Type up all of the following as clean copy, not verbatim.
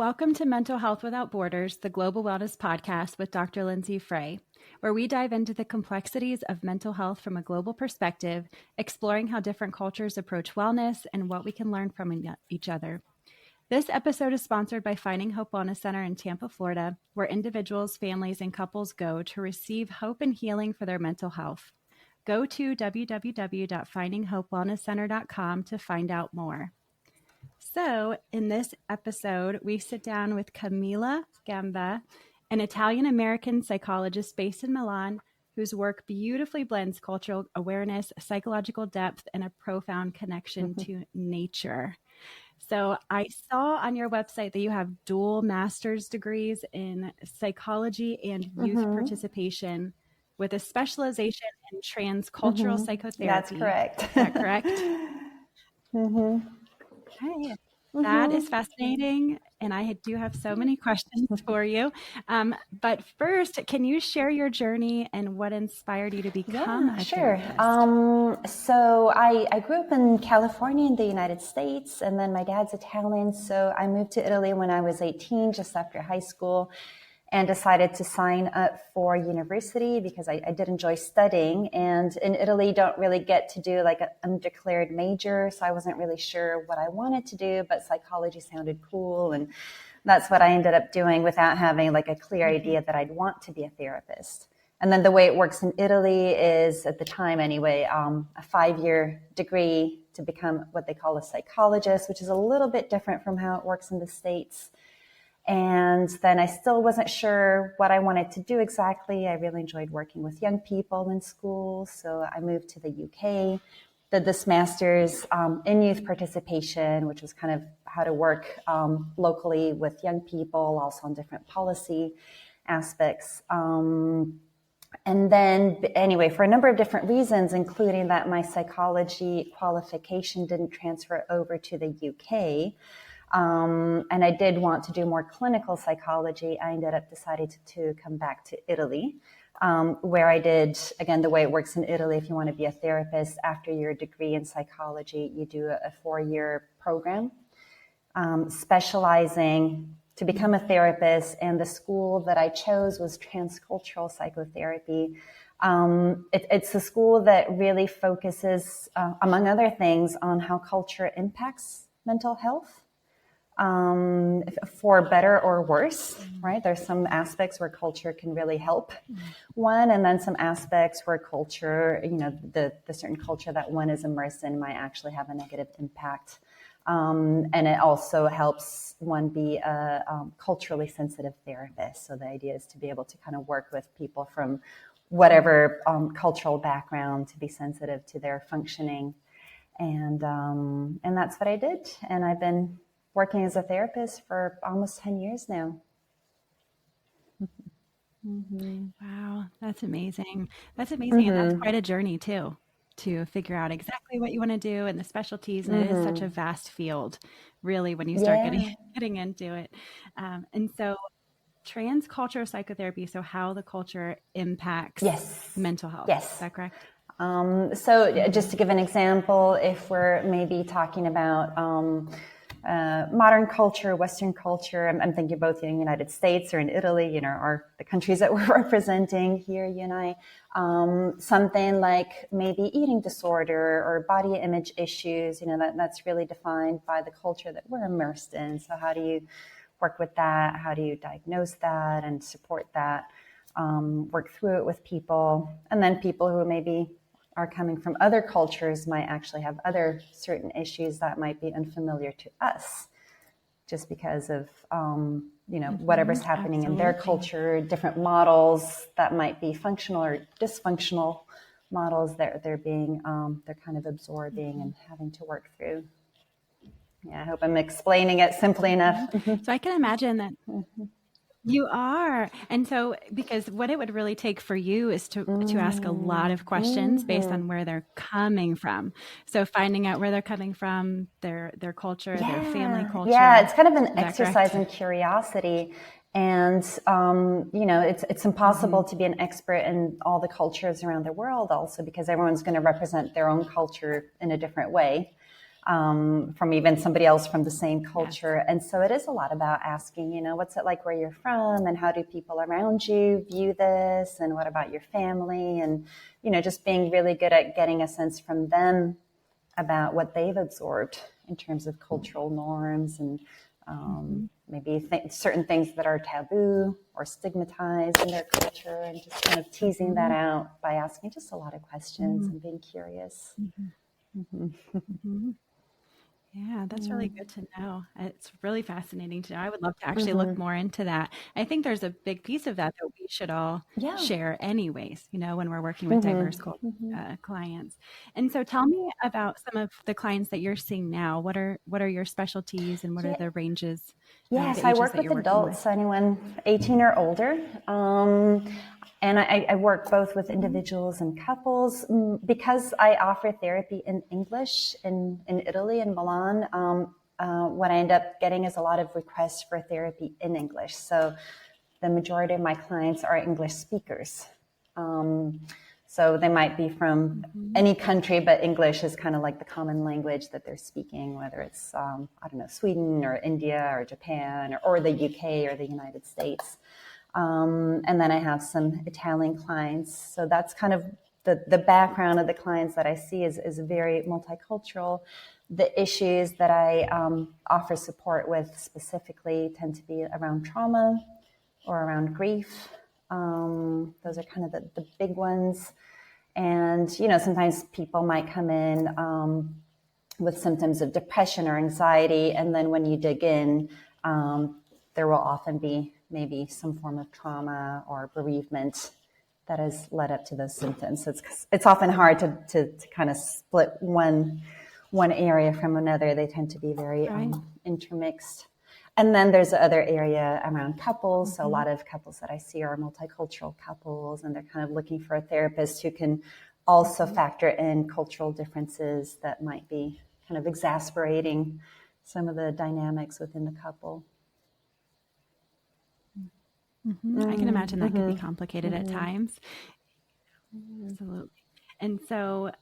Welcome to Mental Health Without Borders, the Global Wellness Podcast with Dr. Lindsay Frey, where we dive into the complexities of mental health from a global perspective, exploring how different cultures approach wellness and what we can learn from each other. This episode is sponsored by Finding Hope Wellness Center in Tampa, Florida, where individuals, families, and couples go to receive hope and healing for their mental health. Go to www.findinghopewellnesscenter.com to find out more. So in this episode, we sit down with Camilla Gamba, an Italian-American psychologist based in Milan, whose work beautifully blends cultural awareness, psychological depth, and a profound connection to nature. So I saw on your website that you have dual master's degrees in psychology and youth participation with a specialization in transcultural psychotherapy. That's correct. Is that correct? Okay. That is fascinating. And I do have so many questions for you. But first, can you share your journey and what inspired you to become a therapist? So I grew up in California in the United States, and then my dad's Italian. So I moved to Italy when I was 18, just after high school, and decided to sign up for university because I did enjoy studying. And in Italy, you don't really get to do like an undeclared major. So I wasn't really sure what I wanted to do, but psychology sounded cool. And that's what I ended up doing without having like a clear idea that I'd want to be a therapist. And then the way it works in Italy is, at the time anyway, a 5-year degree to become what they call a psychologist, which is a little bit different from how it works in the States. And then I still wasn't sure what I wanted to do exactly. I really enjoyed working with young people in school. So I moved to the UK, did this master's in youth participation, which was kind of how to work locally with young people, also on different policy aspects. And then anyway, for a number of different reasons, including that my psychology qualification didn't transfer over to the UK, and I did want to do more clinical psychology, I ended up deciding to come back to Italy, where I did, again, the way it works in Italy, if you want to be a therapist, after your degree in psychology, you do a 4-year program, specializing to become a therapist. And the school that I chose was Transcultural Psychotherapy. It's a school that really focuses, among other things, on how culture impacts mental health. For better or worse, right? There's some aspects where culture can really help one, and then some aspects where culture, the certain culture that one is immersed in might actually have a negative impact. And it also helps one be a culturally sensitive therapist. So the idea is to be able to kind of work with people from whatever cultural background, to be sensitive to their functioning. And that's what I did. And I've been working as a therapist for almost 10 years now. Wow, that's amazing. That's amazing. And that's quite a journey too, to figure out exactly what you want to do and the specialties. And it is such a vast field, really, when you start getting into it. And so transcultural psychotherapy, so how the culture impacts mental health. Yes. Is that correct? So just to give an example, if we're maybe talking about modern culture, Western culture, I'm thinking both in the United States or in Italy, are the countries that we're representing here, you and I. Something like maybe eating disorder or body image issues, that's really defined by the culture that we're immersed in. So how do you work with that? How do you diagnose that and support that? Work through it with people. And then people who maybe are coming from other cultures might actually have other certain issues that might be unfamiliar to us, just because of, whatever's happening in their culture, different models that might be functional or dysfunctional models that they're kind of absorbing and having to work through. Yeah, I hope I'm explaining it simply enough. So I can imagine that. You are. And so, because what it would really take for you is to ask a lot of questions based on where they're coming from. So finding out where they're coming from, their culture, their family culture. Yeah, it's kind of an exercise in curiosity. And, it's impossible to be an expert in all the cultures around the world also, because everyone's going to represent their own culture in a different way. from even somebody else from the same culture. Yes. And so it is a lot about asking, what's it like where you're from, and how do people around you view this, and what about your family, and, just being really good at getting a sense from them about what they've absorbed in terms of cultural norms and maybe certain things that are taboo or stigmatized in their culture, and just kind of teasing that out by asking just a lot of questions and being curious. Yeah, that's really good to know. It's really fascinating to know. I would love to actually look more into that. I think there's a big piece of that we should all share anyways, when we're working with diverse clients. And so tell me about some of the clients that you're seeing now. What are your specialties, and what are the ranges? Yes, I work with adults, anyone 18 or older. And I work both with individuals and couples. Because I offer therapy in English in Italy, in Milan, what I end up getting is a lot of requests for therapy in English. So the majority of my clients are English speakers. So they might be from any country, but English is kind of like the common language that they're speaking, whether it's, Sweden or India or Japan or the UK or the United States. And then I have some Italian clients. So that's kind of the background of the clients that I see is very multicultural. The issues that I offer support with specifically tend to be around trauma or around grief. Those are kind of the big ones. And, sometimes people might come in with symptoms of depression or anxiety. And then when you dig in, there will often be maybe some form of trauma or bereavement that has led up to those symptoms. So it's often hard to kind of split one area from another. They tend to be very intermixed. And then there's the other area around couples. So a lot of couples that I see are multicultural couples, and they're kind of looking for a therapist who can also factor in cultural differences that might be kind of exasperating some of the dynamics within the couple. I can imagine that could be complicated at times. Absolutely. And so,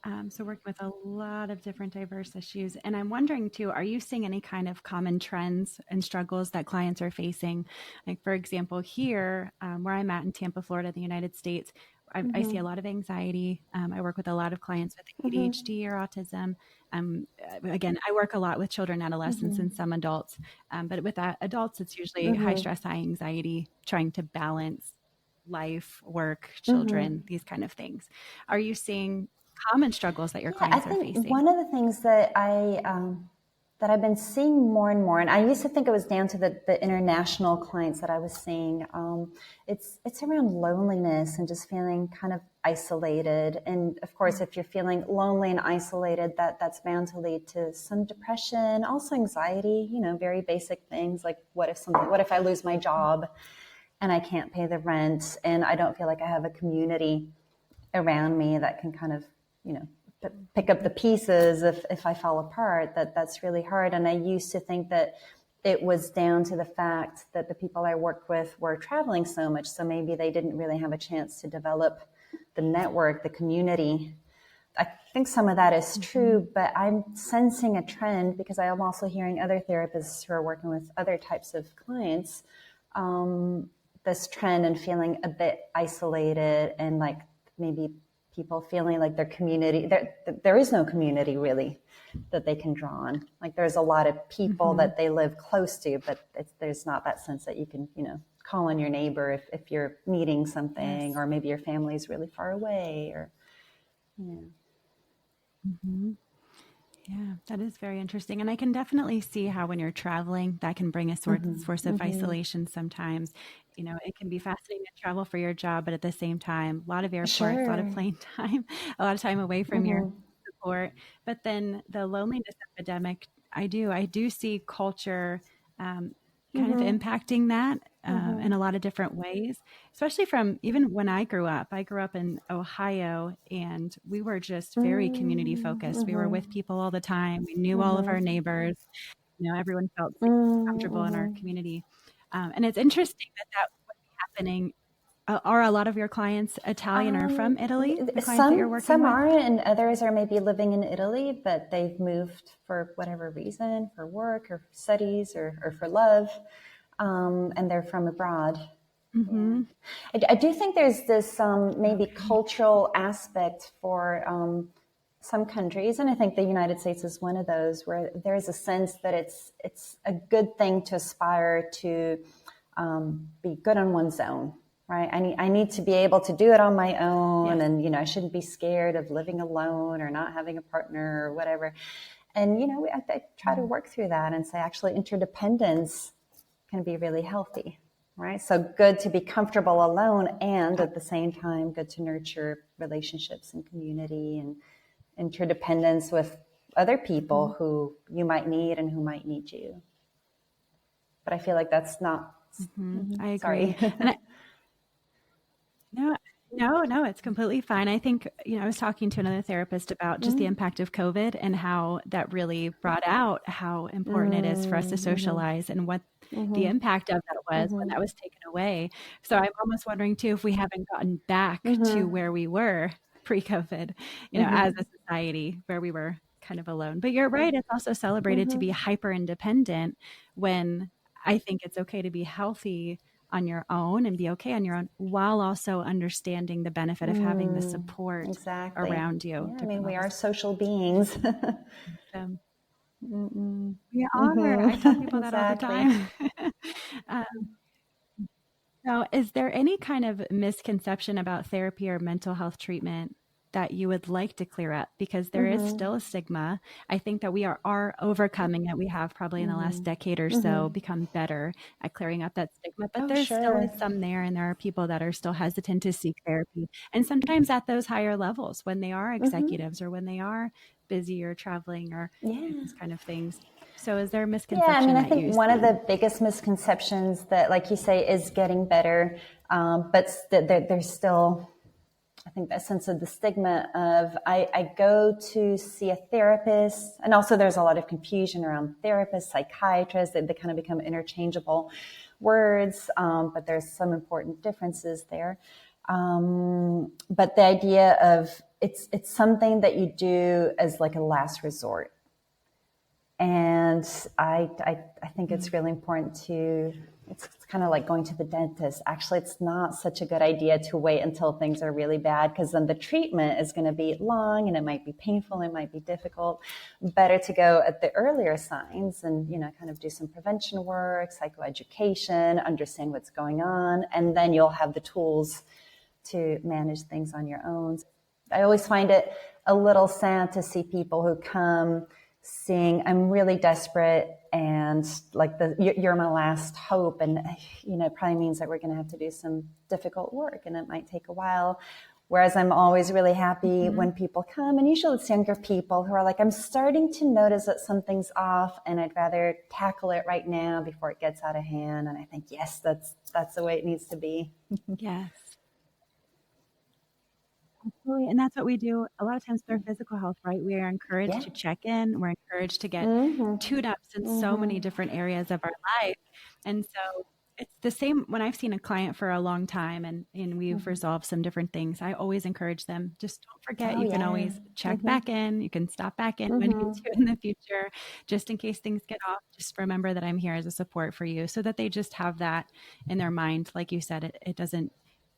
working with a lot of different diverse issues. And I'm wondering too, are you seeing any kind of common trends and struggles that clients are facing? Like, for example, here, where I'm at in Tampa, Florida, the United States, I see a lot of anxiety. I work with a lot of clients with ADHD or autism. Again, I work a lot with children, adolescents, and some adults. But with adults, it's usually high stress, high anxiety, trying to balance life, work, children, these kind of things. Are you seeing common struggles that your clients are facing? One of the things that I've been seeing more and more, and I used to think it was down to the international clients that I was seeing, it's around loneliness and just feeling kind of isolated. And of course, if you're feeling lonely and isolated, that's bound to lead to some depression, also anxiety, very basic things like what if I lose my job and I can't pay the rent, and I don't feel like I have a community around me that can kind of, pick up the pieces if I fall apart. That's really hard. And I used to think that it was down to the fact that the people I worked with were traveling so much, so maybe they didn't really have a chance to develop the network, the community. I think some of that is true, but I'm sensing a trend because I am also hearing other therapists who are working with other types of clients, this trend and feeling a bit isolated, and like maybe people feeling like their community, there is no community really that they can draw on. Like there's a lot of people that they live close to, but there's not that sense that you can, call on your neighbor if you're needing something, or maybe your family is really far away, or, Yeah, that is very interesting. And I can definitely see how when you're traveling, that can bring a source of isolation sometimes. It can be fascinating to travel for your job, but at the same time, a lot of airports, a lot of plane time, a lot of time away from your support. But then the loneliness epidemic, I do see culture kind of impacting that in a lot of different ways, especially from even when I grew up. I grew up in Ohio, and we were just very community focused. We were with people all the time. We knew all of our neighbors. Everyone felt comfortable in our community. And it's interesting that would be happening Are a lot of your clients Italian or from Italy, the clients that you're working Some with? are, and others are maybe living in Italy, but they've moved for whatever reason, for work or studies or for love, and they're from abroad. Mm-hmm. Yeah. I do think there's this maybe cultural aspect for some countries, and I think the United States is one of those, where there's a sense that it's a good thing to aspire to be good on one's own, right? I need to be able to do it on my own, Yes. and I shouldn't be scared of living alone or not having a partner or whatever. And I try to work through that and say, actually, interdependence can be really healthy. Right. So good to be comfortable alone, and at the same time, good to nurture relationships and community and interdependence with other people who you might need and who might need you. But I feel like that's not. I agree. Sorry. And no, it's completely fine. I think, I was talking to another therapist about just the impact of COVID and how that really brought out how important it is for us to socialize and what the impact of that was when that was taken away. So I'm almost wondering too, if we haven't gotten back to where we were pre-COVID, as a society where we were kind of alone. But you're right. It's also celebrated to be hyper independent, when I think it's okay to be healthy on your own and be okay on your own, while also understanding the benefit of having the support Exactly. around you. Yeah, I mean, we are social beings. So, we are. I tell people that all the Exactly. time. So, is there any kind of misconception about therapy or mental health treatment that you would like to clear up? Because there is still a stigma. I think that we are overcoming it. We have probably in the last decade or so become better at clearing up that stigma, but there still is some there, and there are people that are still hesitant to seek therapy. And sometimes at those higher levels, when they are executives or when they are busy or traveling or those kind of things. So is there a Yeah, misconception I mean, I that think you one of see? the biggest misconceptions that, like you say, is getting better, but there's still, I think, that sense of the stigma of I go to see a therapist, and also there's a lot of confusion around therapists, psychiatrists. They kind of become interchangeable words, but there's some important differences there. But the idea of it's something that you do as like a last resort. And I think it's really important it's kind of like going to the dentist. Actually, it's not such a good idea to wait until things are really bad, because then the treatment is going to be long and it might be painful, it might be difficult. Better to go at the earlier signs and, kind of do some prevention work, psychoeducation, understand what's going on, and then you'll have the tools to manage things on your own. I always find it a little sad to see people who come saying, I'm really desperate, and like you're my last hope. And, it probably means that we're going to have to do some difficult work, and it might take a while. Whereas I'm always really happy when people come, and usually it's younger people who are like, I'm starting to notice that something's off, and I'd rather tackle it right now before it gets out of hand. And I think, yes, that's the way it needs to be. Yes. Absolutely. And that's what we do a lot of times for physical health, right? We are encouraged to check in. We're encouraged to get tune-ups in so many different areas of our life. And so it's the same when I've seen a client for a long time and we've resolved some different things. I always encourage them, just don't forget, you can always check back in. You can stop back in when you need to in the future, just in case things get off. Just remember that I'm here as a support for you, so that they just have that in their mind. Like you said, it doesn't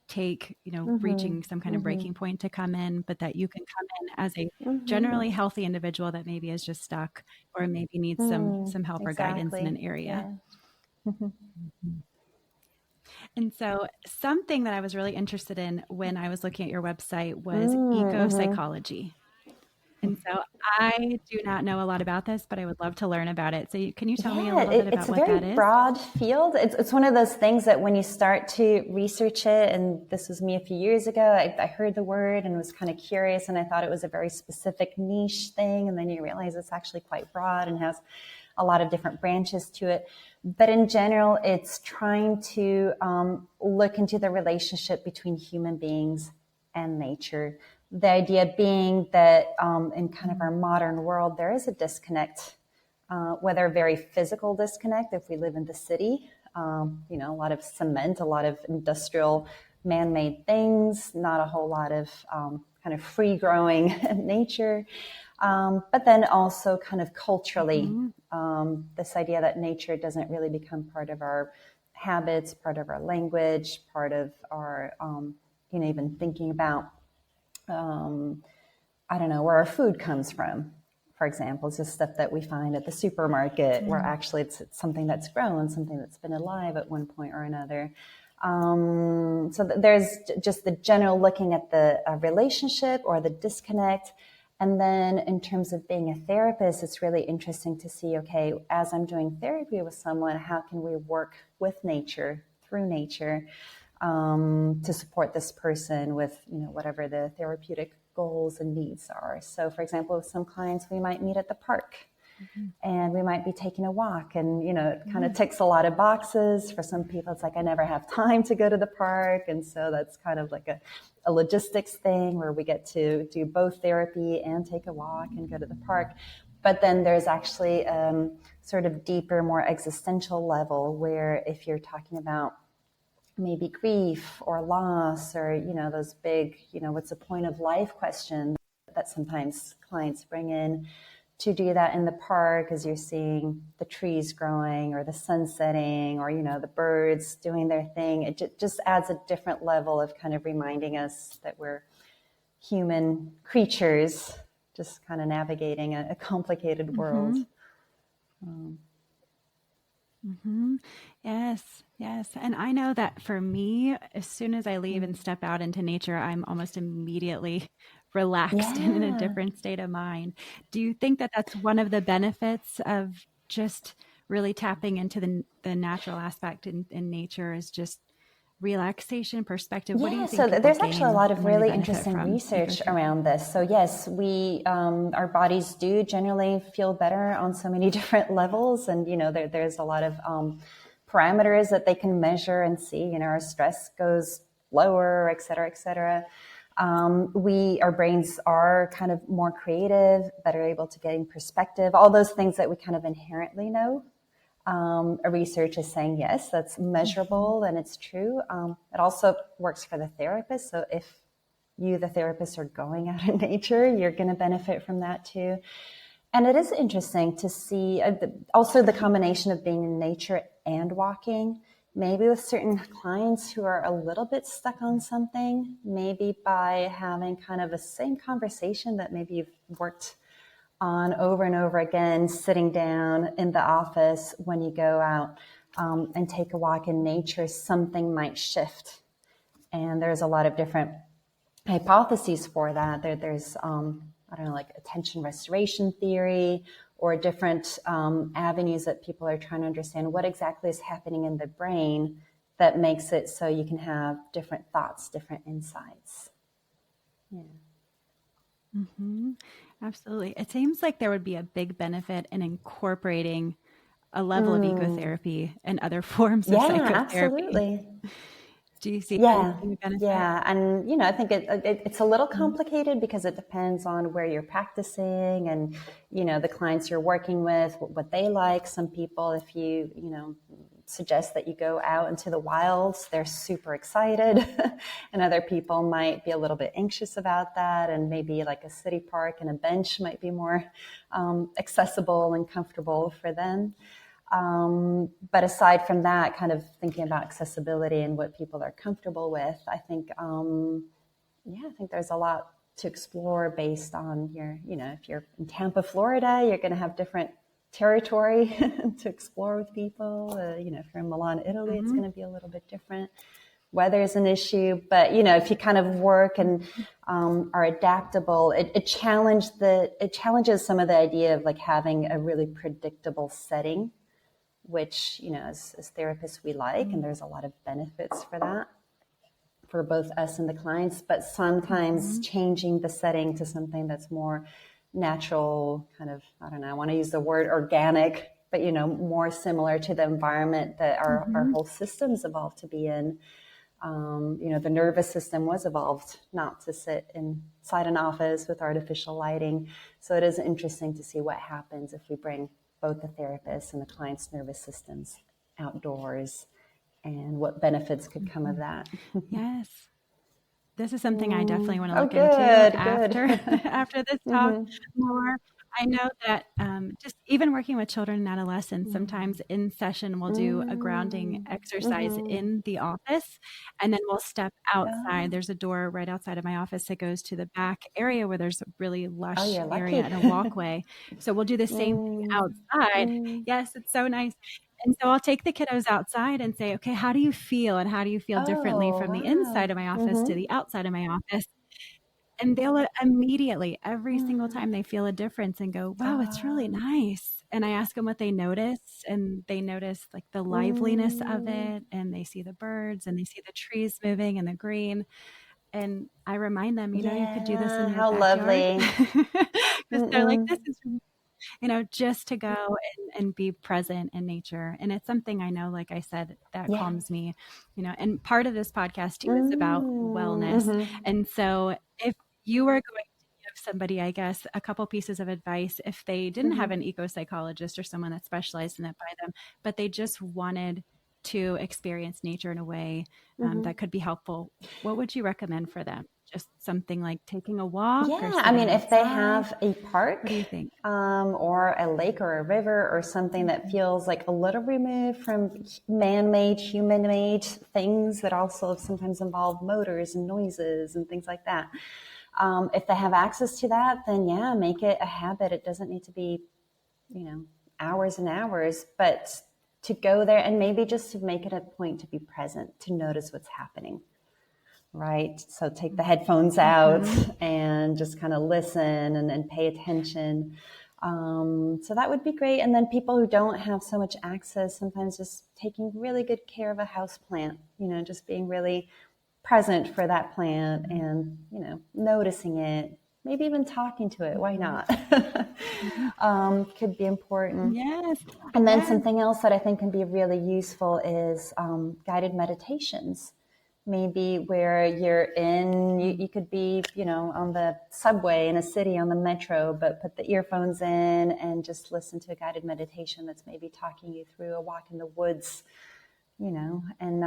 take, reaching some kind of breaking point to come in, but that you can come in as a generally healthy individual that maybe is just stuck or maybe needs some help or guidance in an area. And so something that I was really interested in when I was looking at your website was eco psychology. And so I do not know a lot about this, but I would love to learn about it. So can you tell me a little bit about what that is? It's a very broad field. It's one of those things that when you start to research it, and this was me a few years ago, I heard the word and was kind of curious, and I thought it was a very specific niche thing. And then you realize it's actually quite broad and has a lot of different branches to it. But in general, it's trying to look into the relationship between human beings and nature. The idea being that in kind of our modern world, there is a disconnect, whether a very physical disconnect if we live in the city, a lot of cement, a lot of industrial man-made things, not a whole lot of kind of free-growing nature. But then also kind of culturally, this idea that nature doesn't really become part of our habits, part of our language, part of our, even thinking about, I don't know, where our food comes from. For example, it's just stuff that we find at the supermarket where actually it's something that's grown, something that's been alive at one point or another. So there's just the general looking at the relationship or the disconnect. And then in terms of being a therapist, it's really interesting to see, okay, as I'm doing therapy with someone, how can we work with nature, through nature, to support this person with, whatever the therapeutic goals and needs are. So for example, with some clients, we might meet at the park. And we might be taking a walk, and it kind of ticks a lot of boxes. For some people, it's like, I never have time to go to the park, and so that's kind of like a logistics thing where we get to do both therapy and take a walk and go to the park. But then there's actually sort of deeper, more existential level where if you're talking about maybe grief or loss or those big what's the point of life questions that sometimes clients bring in, to do that in the park as you're seeing the trees growing or the sun setting or, the birds doing their thing. It just adds a different level of kind of reminding us that we're human creatures, just kind of navigating a complicated world. Yes. And I know that for me, as soon as I leave and step out into nature, I'm almost immediately relaxed and in a different state of mind. Do you think that that's one of the benefits of just really tapping into the natural aspect in nature, is just relaxation, perspective? What do you think? So there's actually a lot of really interesting research around this. So yes, we our bodies do generally feel better on so many different levels, and there's a lot of parameters that they can measure and see. Our stress goes lower, et cetera, et cetera. Our brains are kind of more creative, better able to gain perspective, all those things that we kind of inherently know. Research is saying, yes, that's measurable and it's true. It also works for the therapist. So if you, the therapist, are going out in nature, you're going to benefit from that too. And it is interesting to see also the combination of being in nature and walking. Maybe with certain clients who are a little bit stuck on something, maybe by having kind of the same conversation that maybe you've worked on over and over again, sitting down in the office, when you go out and take a walk in nature, something might shift. And there's a lot of different hypotheses for that. There's, like attention restoration theory, or different avenues that people are trying to understand what exactly is happening in the brain that makes it so you can have different thoughts, different insights. Absolutely. It seems like there would be a big benefit in incorporating a level of ecotherapy and other forms of psychotherapy. Absolutely. Do you see any benefit? Yeah. And, I think it's a little complicated because it depends on where you're practicing and, the clients you're working with, what they like. Some people, if you, suggest that you go out into the wilds, they're super excited. And other people might be a little bit anxious about that. And maybe like a city park and a bench might be more accessible and comfortable for them. But aside from that, kind of thinking about accessibility and what people are comfortable with, I think, I think there's a lot to explore based on if you're in Tampa, Florida, you're going to have different territory to explore with people. If you're in Milan, Italy, it's going to be a little bit different. Weather is an issue, but if you kind of work and are adaptable, it challenges some of the idea of like having a really predictable setting, which, as therapists we like, and there's a lot of benefits for that for both us and the clients, but sometimes changing the setting to something that's more natural, kind of, I want to use the word organic, but, more similar to the environment that our whole systems evolved to be in. The nervous system was evolved not to sit inside an office with artificial lighting. So it is interesting to see what happens if we bring both the therapist and the client's nervous systems outdoors and what benefits could come of that. Yes. This is something I definitely want to look into after this talk more. I know that just even working with children and adolescents, sometimes in session we'll do a grounding exercise in the office, and then we'll step outside. There's a door right outside of my office that goes to the back area where there's a really lush area and a walkway. So we'll do the same thing outside. Yes, it's so nice. And so I'll take the kiddos outside and say, okay, how do you feel? And how do you feel differently from the inside of my office to the outside of my office? And they'll immediately, every single time they feel a difference and go, wow, it's really nice. And I ask them what they notice, and they notice like the liveliness of it, and they see the birds and they see the trees moving and the green. And I remind them, you know, you could do this in your backyard. Lovely. Because they're like, this is, you know, just to go and be present in nature. And it's something I know, like I said, that calms me, you know, and part of this podcast too is about wellness. And so if you were going to give somebody, I guess, a couple pieces of advice, if they didn't have an eco-psychologist or someone that specialized in it by them, but they just wanted to experience nature in a way that could be helpful, what would you recommend for them? Just something like taking a walk? Yeah, I mean, if they have a park, what do you think? Or a lake or a river or something that feels like a little removed from man-made, human-made things that also sometimes involve motors and noises and things like that. If they have access to that, then yeah, make it a habit. It doesn't need to be, you know, hours and hours, but to go there and maybe just to make it a point to be present, to notice what's happening. Right. So take the headphones out and just kind of listen and pay attention. So that would be great. And then people who don't have so much access, sometimes just taking really good care of a house plant, you know, just being really present for that plant and, you know, noticing it, maybe even talking to it. Why not? Could be important. Yes. And then something else that I think can be really useful is guided meditations. Maybe where you're you could be, you know, on the subway in a city on the metro, but put the earphones in and just listen to a guided meditation that's maybe talking you through a walk in the woods, you know, and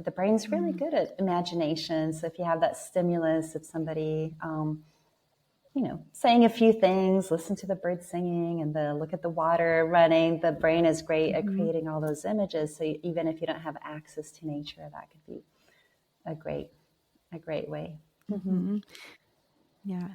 the brain's really good at imagination. So if you have that stimulus of somebody, you know, saying a few things, listen to the birds singing and look at the water running, the brain is great at creating all those images. So even if you don't have access to nature, that could be a great way. Yeah,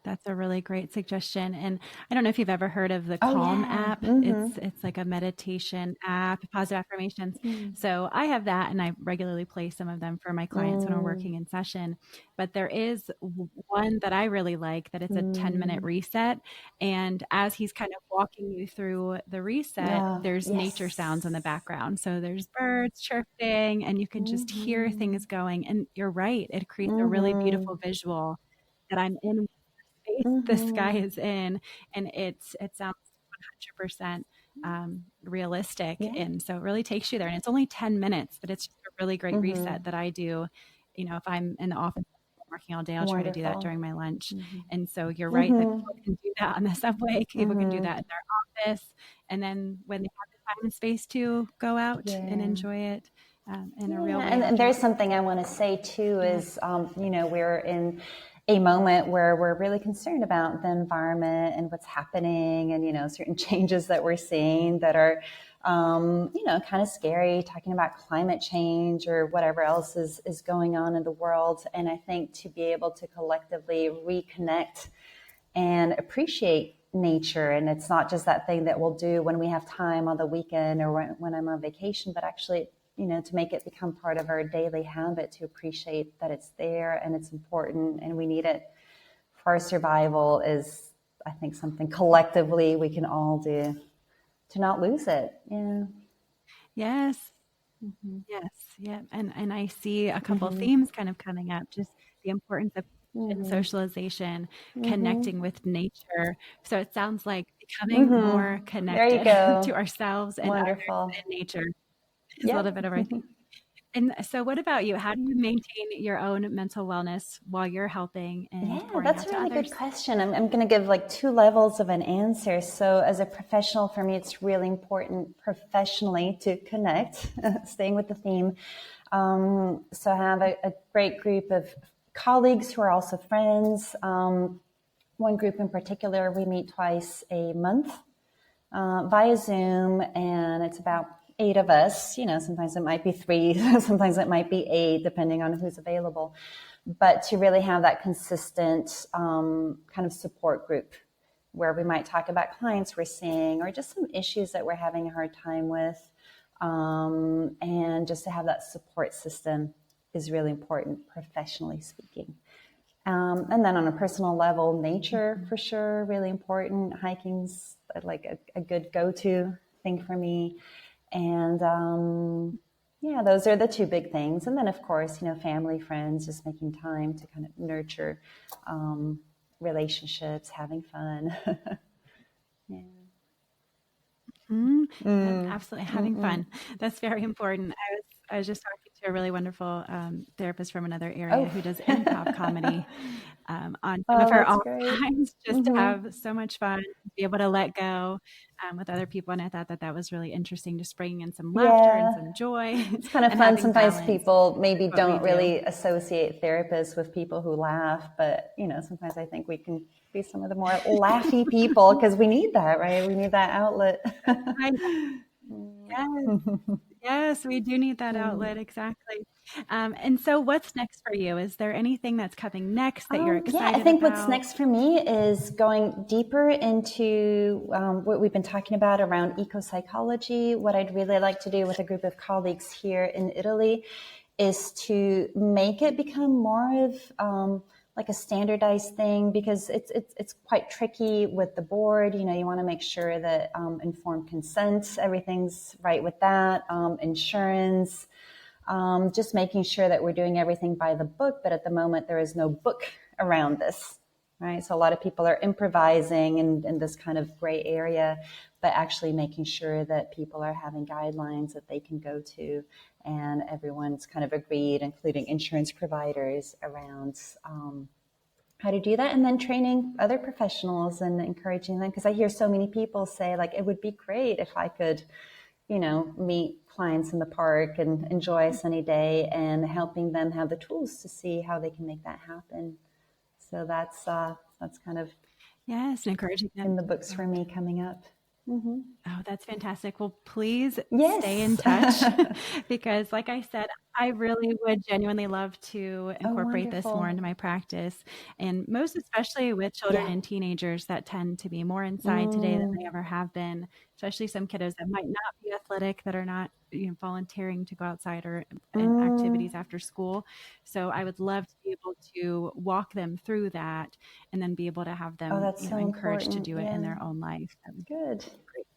that's a really great suggestion. And I don't know if you've ever heard of the Calm app. It's like a meditation app, positive affirmations. So I have that, and I regularly play some of them for my clients when we're working in session. But there is one that I really like, that it's a 10-minute reset. And as he's kind of walking you through the reset, there's nature sounds in the background. So there's birds chirping, and you can just hear things going. And you're right, it creates a really beautiful visual that I'm in the sky is in, and it sounds 100% realistic. And so it really takes you there, and it's only 10 minutes, but it's just a really great reset that I do. You know, if I'm in the office working all day, I'll try to do that during my lunch. And so you're right that people can do that on the subway, people can do that in their office, and then when they have the time and space to go out and enjoy it in a real way. And there's something I want to say too is, you know, we're in a moment where we're really concerned about the environment and what's happening, and, you know, certain changes that we're seeing that are, you know, kind of scary, talking about climate change or whatever else is going on in the world. And I think to be able to collectively reconnect and appreciate nature, and it's not just that thing that we'll do when we have time on the weekend or when I'm on vacation, but actually, you know, to make it become part of our daily habit, to appreciate that it's there and it's important and we need it for our survival, is, I think, something collectively we can all do to not lose it. Yes. Yes. Yeah. And I see a couple themes kind of coming up, just the importance of socialization, connecting with nature. So it sounds like becoming more connected to ourselves and others in nature is a little bit of our theme. And so what about you? How do you maintain your own mental wellness while you're helping Yeah, and pouring that's out a to really good others? question. I'm going to give like two levels of an answer. So, as a professional, for me, it's really important professionally to connect, staying with the theme. So, I have a great group of colleagues who are also friends. One group in particular, we meet twice a month via Zoom, and it's about 8 of us. You know, sometimes it might be 3, sometimes it might be 8, depending on who's available. But to really have that consistent kind of support group where we might talk about clients we're seeing or just some issues that we're having a hard time with. And just to have that support system is really important, professionally speaking. And then on a personal level, nature for sure, really important. Hiking's like a good go-to thing for me. And yeah, those are the two big things. And then, of course, you know, family, friends, just making time to kind of nurture relationships, having fun. Yeah. Absolutely. Having fun. That's very important. I was just talking to a really wonderful therapist from another area Oh, who does improv comedy on some of oh, her that's off great. times just to have so much fun, be able to let go with other people. And I thought that that was really interesting, just bringing in some laughter and Yeah. some joy It's kind of and fun. having Sometimes balance people with maybe what we don't do. really associate therapists with people who laugh, but you know, sometimes I think we can be some of the more laughy people because we need that, right? We need that outlet. I Yes. Yes, we do need that outlet, exactly. And so what's next for you? Is there anything that's coming next that you're Yeah, I excited think what's about? next for me is going deeper into what we've been talking about around eco psychology. What I'd really like to do with a group of colleagues here in Italy is to make it become more of like a standardized thing because it's quite tricky with the board. You know, you want to make sure that informed consent, everything's right with that, insurance. Just making sure that we're doing everything by the book, but at the moment there is no book around this, right? So a lot of people are improvising in this kind of gray area, but actually making sure that people are having guidelines that they can go to and everyone's kind of agreed, including insurance providers, around how to do that, and then training other professionals and encouraging them, because I hear so many people say like it would be great if I could, you know, meet clients in the park and enjoy a sunny day, and helping them have the tools to see how they can make that happen. So that's kind of Yes, and encouraging them in the to books go. for me coming up. Mm-hmm. Oh, that's fantastic. Well, please stay in Yes. touch because, like I said, I really would genuinely love to Oh, incorporate this more wonderful. into my practice. And most especially with children Yeah. and teenagers that tend to be more inside today than they Mm. ever have been, especially some kiddos that might not be athletic, that are not, volunteering to go outside or in Mm. activities after school. So I would love to be able to walk them through that and then be able to have Oh, them, that's so encouraged to important. do it in Yeah. their own life. That would Good. be great.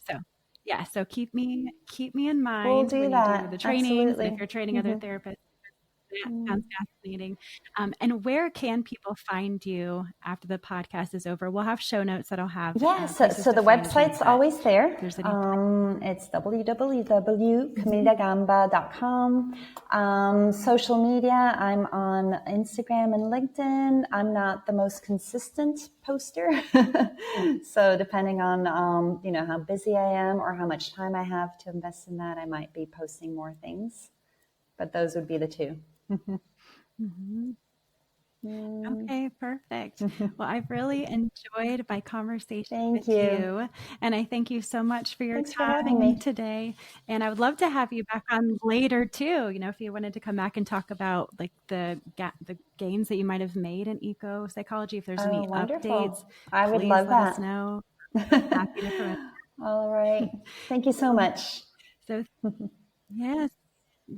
So, yeah, so keep me in We'll mind do when you do the that. trainings and if Absolutely. you're training other Mm-hmm. therapists. That sounds fascinating. And where can people find you after the podcast is over? We'll have show notes that'll have Yeah, places so to the find you, website's but always there. if there's any It's www.camillagamba.com. Social media, I'm on Instagram and LinkedIn. I'm not the most consistent poster. So depending on, how busy I am or how much time I have to invest in that, I might be posting more things. But those would be the two. Mhm. Mm, Okay, perfect. Well, I've really enjoyed my conversation thank with you. you, and I thank you so much for your Thanks for having time me. today. And I would love to have you back on later too. If you wanted to come back and talk about like the gains that you might have made in eco psychology, if there's Oh, any updates, wonderful. I would please love let us that. know. Happy to throw it. All right. Thank you so much. So yes.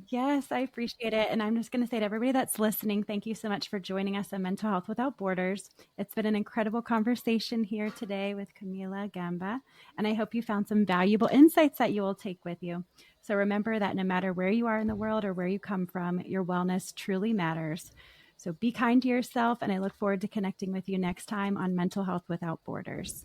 Yes, I appreciate it. And I'm just going to say to everybody that's listening, thank you so much for joining us on Mental Health Without Borders. It's been an incredible conversation here today with Camilla Gamba, and I hope you found some valuable insights that you will take with you. So remember that no matter where you are in the world or where you come from, your wellness truly matters. So be kind to yourself, and I look forward to connecting with you next time on Mental Health Without Borders.